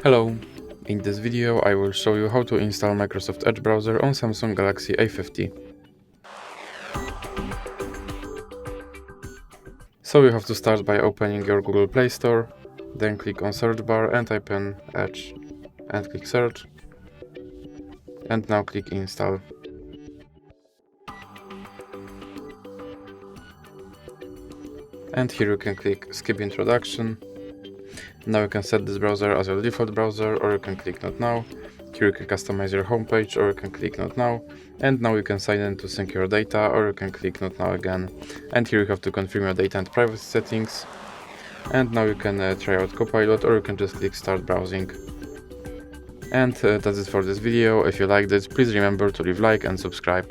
Hello! In this video I will show you how to install Microsoft Edge browser on Samsung Galaxy A50. So you have to start by opening your Google Play Store, then click on search bar and type in Edge and click search, and now click install. And here you can click skip introduction. Now you can set this browser as your default browser, or you can click not now. Here you can customize your homepage, or you can click not now. And now you can sign in to sync your data, or you can click not now again. And here you have to confirm your data and privacy settings. And now you can try out Copilot, or you can just click start browsing. And that's it for this video. If you liked it, please remember to leave a like and subscribe.